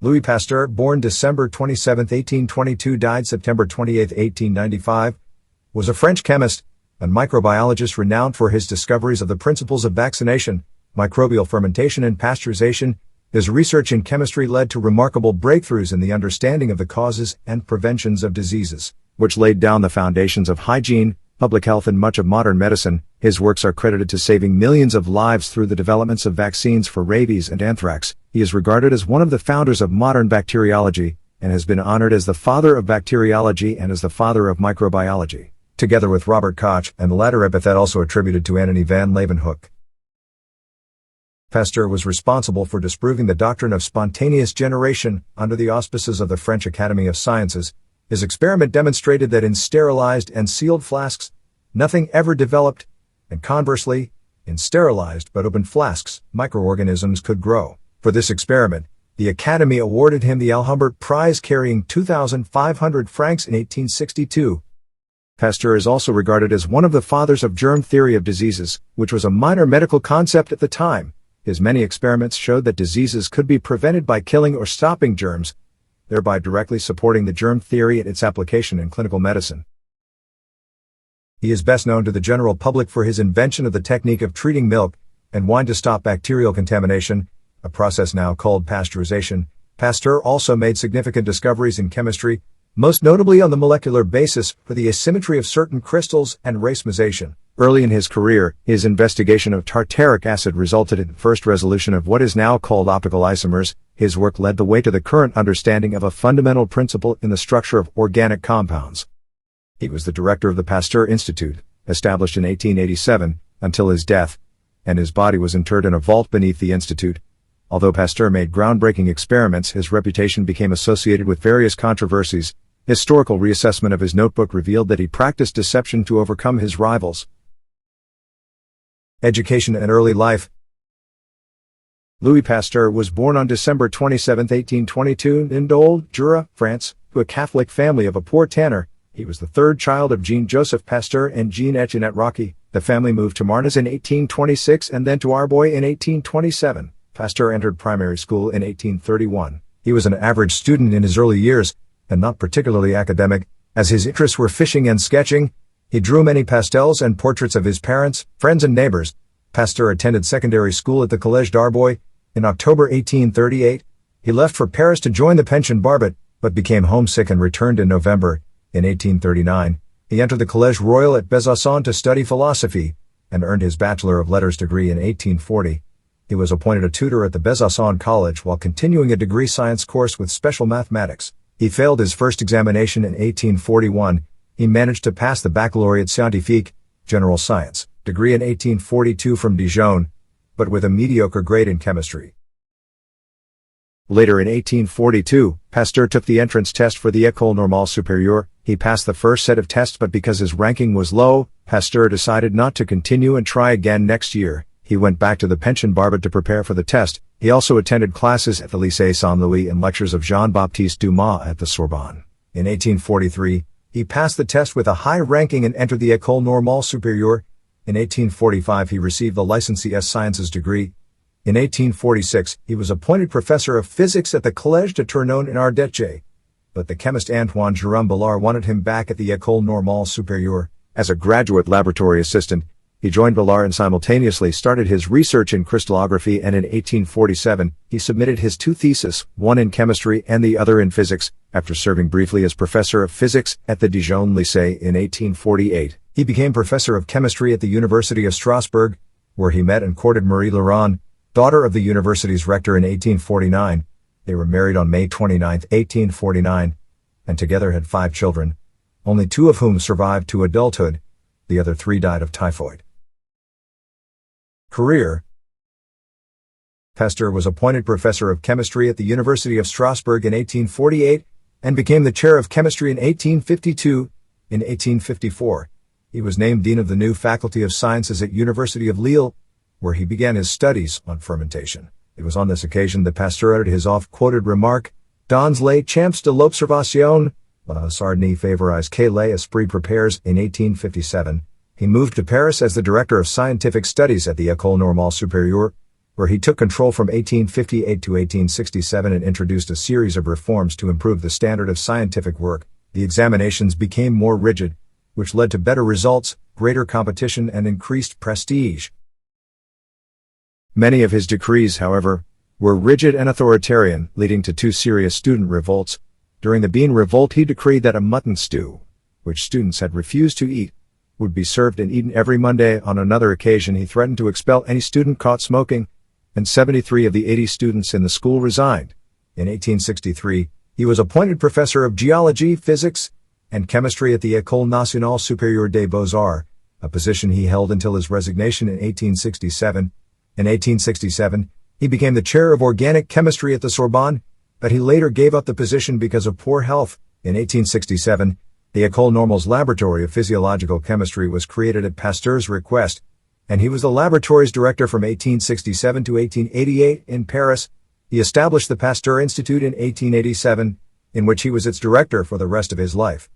Louis Pasteur, born December 27, 1822, died September 28, 1895, was a French chemist and microbiologist renowned for his discoveries of the principles of vaccination, microbial fermentation and pasteurization. His research in chemistry led to remarkable breakthroughs in the understanding of the causes and preventions of diseases, which laid down the foundations of hygiene, public health and much of modern medicine. His works are credited to saving millions of lives through the developments of vaccines for rabies and anthrax. He is regarded as one of the founders of modern bacteriology, and has been honored as the father of bacteriology and as the father of microbiology, together with Robert Koch, and the latter epithet also attributed to Antony van Leeuwenhoek. Pasteur was responsible for disproving the doctrine of spontaneous generation under the auspices of the French Academy of Sciences. His experiment demonstrated that in sterilized and sealed flasks, nothing ever developed, and conversely, in sterilized but open flasks, microorganisms could grow. For this experiment, the Academy awarded him the Alhumbert Prize, carrying 2,500 francs in 1862. Pasteur is also regarded as one of the fathers of germ theory of diseases, which was a minor medical concept at the time. His many experiments showed that diseases could be prevented by killing or stopping germs, thereby directly supporting the germ theory and its application in clinical medicine. He is best known to the general public for his invention of the technique of treating milk and wine to stop bacterial contamination, a process now called pasteurization. Pasteur also made significant discoveries in chemistry, most notably on the molecular basis for the asymmetry of certain crystals and racemization. Early in his career, his investigation of tartaric acid resulted in the first resolution of what is now called optical isomers. His work led the way to the current understanding of a fundamental principle in the structure of organic compounds. He was the director of the Pasteur Institute, established in 1887, until his death, and his body was interred in a vault beneath the institute. Although Pasteur made groundbreaking experiments, his reputation became associated with various controversies. Historical reassessment of his notebook revealed that he practiced deception to overcome his rivals. Education and early life. Louis Pasteur was born on December 27, 1822, in Dole, Jura, France, to a Catholic family of a poor tanner. He was the third child of Jean-Joseph Pasteur and Jean-Etienne Rocky. The family moved to Marnes in 1826 and then to Arbois in 1827. Pasteur entered primary school in 1831. He was an average student in his early years, and not particularly academic, as his interests were fishing and sketching. He drew many pastels and portraits of his parents, friends and neighbors. Pasteur attended secondary school at the Collège d'Arbois. In October 1838, he left for Paris to join the Pension Barbet, but became homesick and returned in November. In 1839, he entered the Collège Royal at Besançon to study philosophy, and earned his Bachelor of Letters degree in 1840. He was appointed a tutor at the Besançon College while continuing a degree science course with special mathematics. He failed his first examination in 1841. He managed to pass the Baccalaureate Scientifique, General Science, degree in 1842 from Dijon, but with a mediocre grade in chemistry. Later in 1842, Pasteur took the entrance test for the École Normale Supérieure. He passed the first set of tests, but because his ranking was low, Pasteur decided not to continue and try again next year. He went back to the Pension Barbet to prepare for the test. He also attended classes at the Lycée Saint-Louis and lectures of Jean-Baptiste Dumas at the Sorbonne. In 1843, he passed the test with a high ranking and entered the École Normale Supérieure. In 1845 he received the Licence S Sciences degree. In 1846 he was appointed professor of physics at the Collège de Tournon in Ardèche, but the chemist Antoine Jérôme Ballard wanted him back at the École Normale Supérieure. As a graduate laboratory assistant, he joined Ballard and simultaneously started his research in crystallography, and in 1847 he submitted his two theses, one in chemistry and the other in physics. After serving briefly as professor of physics at the Dijon Lycée in 1848, he became professor of chemistry at the University of Strasbourg, where he met and courted Marie Leron, daughter of the university's rector, in 1849. They were married on May 29, 1849, and together had 5 children, only 2 of whom survived to adulthood. The other 3 died of typhoid. Career. Pasteur was appointed professor of chemistry at the University of Strasbourg in 1848 and became the chair of chemistry in 1852. In 1854, he was named dean of the new Faculty of Sciences at University of Lille, where he began his studies on fermentation. It was on this occasion that Pasteur uttered his oft-quoted remark, "Dans les champs de l'observation, la Sardnie favorise que l'esprit prépares." In 1857, he moved to Paris as the director of scientific studies at the École Normale Supérieure. where he took control from 1858 to 1867 and introduced a series of reforms to improve the standard of scientific work. The examinations became more rigid, which led to better results, greater competition, and increased prestige. Many of his decrees, however, were rigid and authoritarian, leading to two serious student revolts. During the Bean Revolt, he decreed that a mutton stew, which students had refused to eat, would be served and eaten every Monday. On another occasion, he threatened to expel any student caught smoking, and 73 of the 80 students in the school resigned. In 1863, he was appointed professor of geology, physics, and chemistry at the École Nationale Supérieure des Beaux-Arts, a position he held until his resignation in 1867. In 1867, he became the chair of organic chemistry at the Sorbonne, but he later gave up the position because of poor health. In 1867, the École Normale's Laboratory of Physiological Chemistry was created at Pasteur's request, and he was the laboratory's director from 1867 to 1888 in Paris. He established the Pasteur Institute in 1887, in which he was its director for the rest of his life.